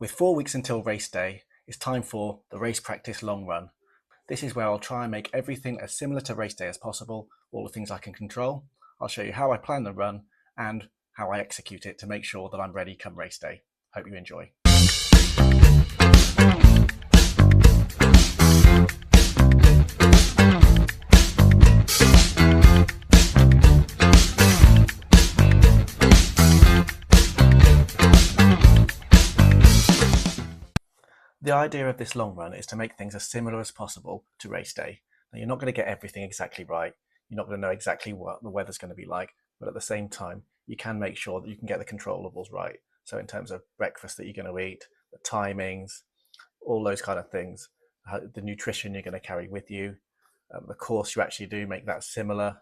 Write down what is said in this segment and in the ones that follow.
With 4 weeks until race day, it's time for the race practice long run. This is where I'll try and make everything as similar to race day as possible, all the things I can control. I'll show you how I plan the run and how I execute it to make sure that I'm ready come race day. Hope you enjoy. The idea of this long run is to make things as similar as possible to race day. Now, you're not going to get everything exactly right. You're not going to know exactly what the weather's going to be like, but at the same time, you can make sure that you can get the controllables right. So in terms of breakfast that you're going to eat, the timings, all those kind of things, the nutrition you're going to carry with you, the course you actually do, make that similar,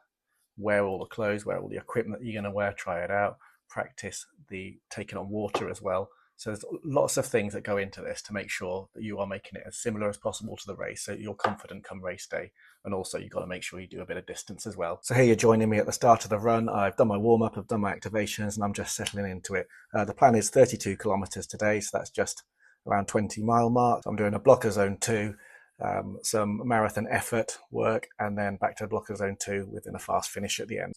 wear all the clothes, wear all the equipment that you're going to wear, try it out, practice the taking on water as well. So there's lots of things that go into this to make sure that you are making it as similar as possible to the race, so you're confident come race day. And also you've got to make sure you do a bit of distance as well. So here you're joining me at the start of the run. I've done my warm-up, I've done my activations, and I'm just settling into it. The plan is 32 kilometres today, so that's just around 20-mile mark. I'm doing a blocker zone 2, some marathon effort work, and then back to blocker zone 2 within a fast finish at the end.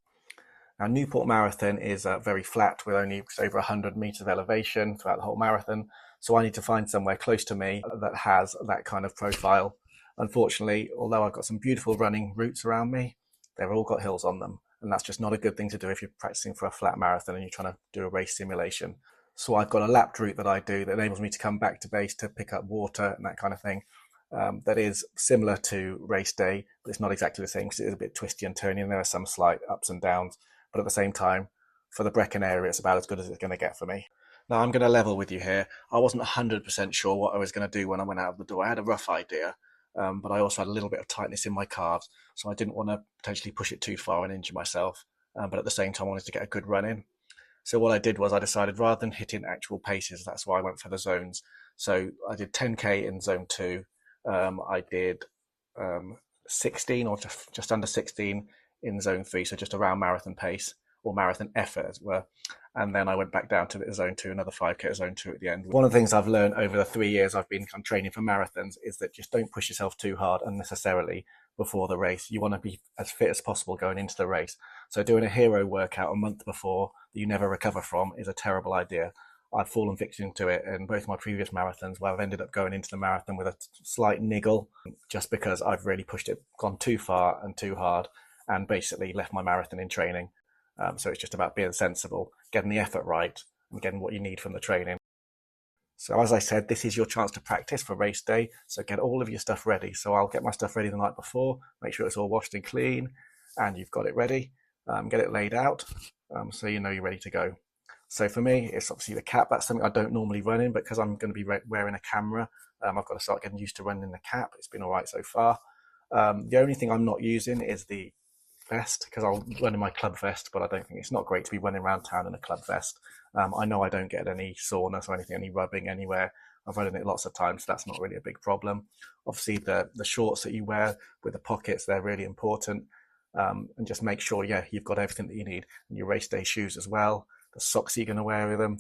Now, Newport Marathon is very flat with only just over 100 meters of elevation throughout the whole marathon. So I need to find somewhere close to me that has that kind of profile. Unfortunately, although I've got some beautiful running routes around me, they've all got hills on them. And that's just not a good thing to do if you're practicing for a flat marathon and you're trying to do a race simulation. So I've got a lapped route that I do that enables me to come back to base to pick up water and that kind of thing. That is similar to race day, but it's not exactly the same because it is a bit twisty and turny and there are some slight ups and downs. But at the same time, for the Brecon area, it's about as good as it's going to get for me. Now, I'm going to level with you here. I wasn't 100% sure what I was going to do when I went out of the door. I had a rough idea, but I also had a little bit of tightness in my calves, so I didn't want to potentially push it too far and injure myself. But at the same time, I wanted to get a good run in. So what I did was I decided rather than hitting actual paces, that's why I went for the zones. So I did 10K in zone 2. I did 16 or just under 16 in zone 3, so just around marathon pace or marathon effort as it were. And then I went back down to zone 2, another 5K at zone 2 at the end. One of the things I've learned over the 3 years I've been training for marathons is that just don't push yourself too hard unnecessarily before the race. You want to be as fit as possible going into the race. So doing a hero workout a month before that you never recover from is a terrible idea. I've fallen victim to it in both my previous marathons where I've ended up going into the marathon with a slight niggle just because I've really pushed it, gone too far and too hard, and basically left my marathon in training. So it's just about being sensible, getting the effort right, and getting what you need from the training. So as I said, this is your chance to practice for race day. So get all of your stuff ready. So I'll get my stuff ready the night before, make sure it's all washed and clean, and you've got it ready. Get it laid out, so you know you're ready to go. So for me, it's obviously the cap. That's something I don't normally run in, but because I'm going to be wearing a camera, I've got to start getting used to running the cap. It's been all right so far. The only thing I'm not using is the vest, because I'll run in my club vest, but I don't think it's not great to be running around town in a club vest. I know I don't get any soreness or anything, any rubbing anywhere. I've run in it lots of times, so that's not really a big problem. Obviously, the shorts that you wear with the pockets, they're really important. And just make sure, you've got everything that you need. And your race day shoes as well, the socks you're going to wear with them.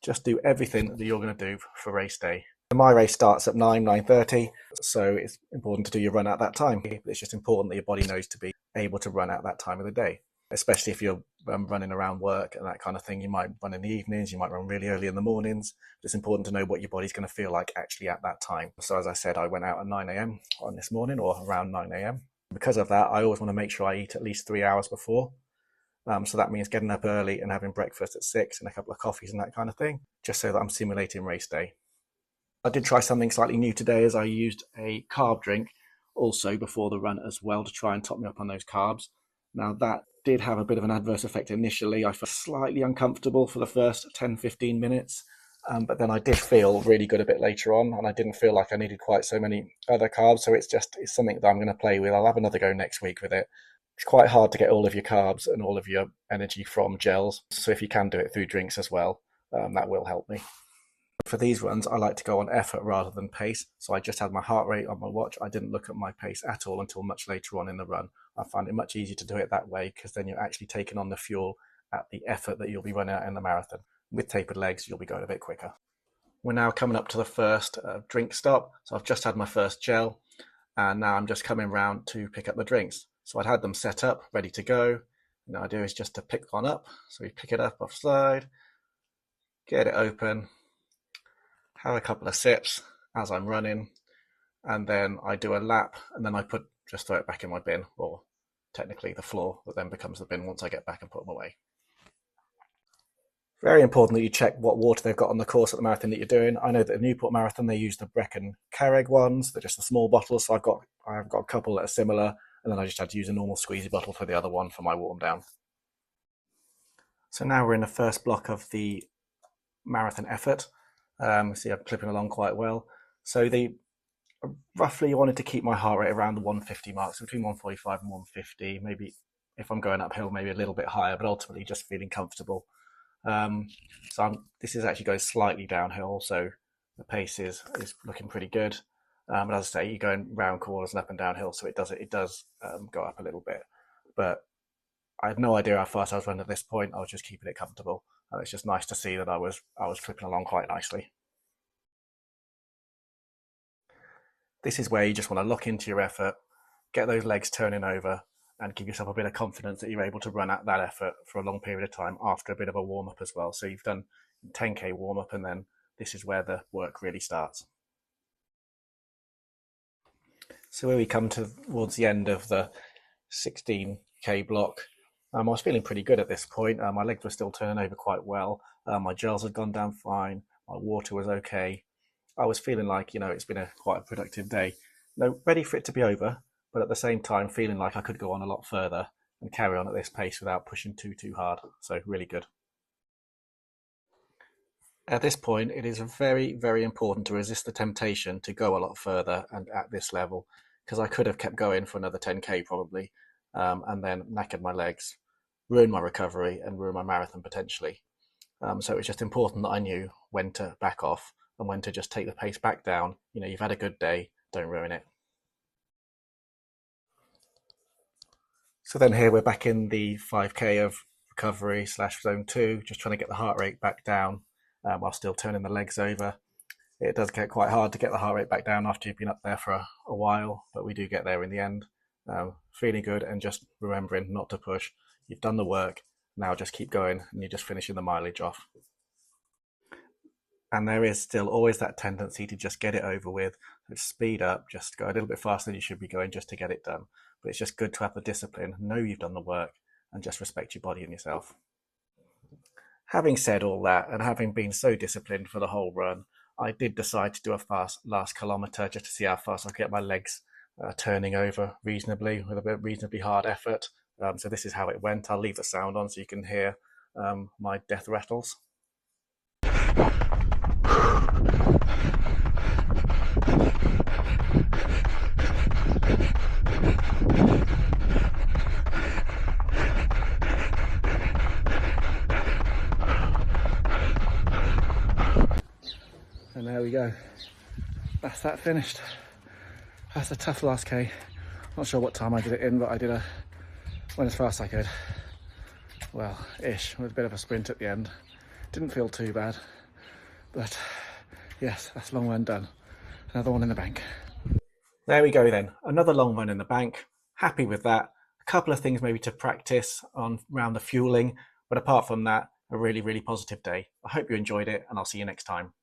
Just do everything that you're going to do for race day. My race starts at 9:30, so it's important to do your run at that time. It's just important that your body knows to be able to run at that time of the day, especially if you're running around work and that kind of thing. You might run in the evenings, you might run really early in the mornings. It's important to know what your body's going to feel like actually at that time. So as I said, I went out at 9 a.m. on this morning, or around 9 a.m. Because of that, I always want to make sure I eat at least 3 hours before. So that means getting up early and having breakfast at 6 and a couple of coffees and that kind of thing, just so that I'm simulating race day. I did try something slightly new today, as I used a carb drink also before the run as well to try and top me up on those carbs. Now that did have a bit of an adverse effect initially. I felt slightly uncomfortable for the first 10-15 minutes, but then I did feel really good a bit later on, and I didn't feel like I needed quite so many other carbs. So it's something that I'm going to play with. I'll have another go next week with it. It's quite hard to get all of your carbs and all of your energy from gels. So if you can do it through drinks as well, that will help me. For these runs, I like to go on effort rather than pace. So I just had my heart rate on my watch. I didn't look at my pace at all until much later on in the run. I find it much easier to do it that way because then you're actually taking on the fuel at the effort that you'll be running at in the marathon. With tapered legs, you'll be going a bit quicker. We're now coming up to the first drink stop. So I've just had my first gel, and now I'm just coming round to pick up the drinks. So I'd had them set up, ready to go. And the idea is just to pick one up. So we pick it up offside, get it open, have a couple of sips as I'm running, and then I do a lap, and then I just throw it back in my bin, or technically the floor that then becomes the bin once I get back and put them away. Very important that you check what water they've got on the course at the marathon that you're doing. I know that the Newport Marathon, they use the Brecon Carreg ones. They're just the small bottles, so I've got a couple that are similar, and then I just had to use a normal squeezy bottle for the other one for my warm down. So now we're in the first block of the marathon effort. See, I'm clipping along quite well. So roughly wanted to keep my heart rate around the 150 mark, so between 145 and 150. Maybe if I'm going uphill, maybe a little bit higher, but ultimately just feeling comfortable. This is actually going slightly downhill, so the pace is looking pretty good. But as I say, you're going round corners and up and downhill, so it does go up a little bit. But I had no idea how fast I was running at this point. I was just keeping it comfortable, and it's just nice to see that I was tripping along quite nicely. This is where you just want to lock into your effort, get those legs turning over, and give yourself a bit of confidence that you're able to run at that effort for a long period of time after a bit of a warm up as well. So you've done 10k warm up, and then this is where the work really starts. So where we come towards the end of the 16k block, I was feeling pretty good at this point. My legs were still turning over quite well. My gels had gone down fine. My water was okay. I was feeling like, it's been quite a productive day. Ready for it to be over, but at the same time feeling like I could go on a lot further and carry on at this pace without pushing too hard. So really good. At this point, it is very, very important to resist the temptation to go a lot further and at this level, because I could have kept going for another 10k probably, and then knackered my legs, ruined my recovery, and ruined my marathon potentially. So it was just important that I knew when to back off and when to just take the pace back down. You've had a good day, don't ruin it. So then here we're back in the 5k of recovery / zone 2, just trying to get the heart rate back down while still turning the legs over. It does get quite hard to get the heart rate back down after you've been up there for a while, but we do get there in the end. Feeling good, and just remembering not to push. You've done the work, now just keep going, and you're just finishing the mileage off. And there is still always that tendency to just get it over with, speed up, just go a little bit faster than you should be going just to get it done. But it's just good to have the discipline, know you've done the work, and just respect your body and yourself. Having said all that, and having been so disciplined for the whole run, I did decide to do a fast last kilometre just to see how fast I could get my legs turning over reasonably with a reasonably hard effort. So this is how it went. I'll leave the sound on so you can hear my death rattles. And there we go. That's that finished. That's a tough last K. Not sure what time I did it in, but went as fast as I could. Well, ish, with a bit of a sprint at the end. Didn't feel too bad, but yes, that's long run done. Another one in the bank. There we go then. Another long run in the bank. Happy with that. A couple of things maybe to practice on around the fueling, but apart from that, a really, really positive day. I hope you enjoyed it, and I'll see you next time.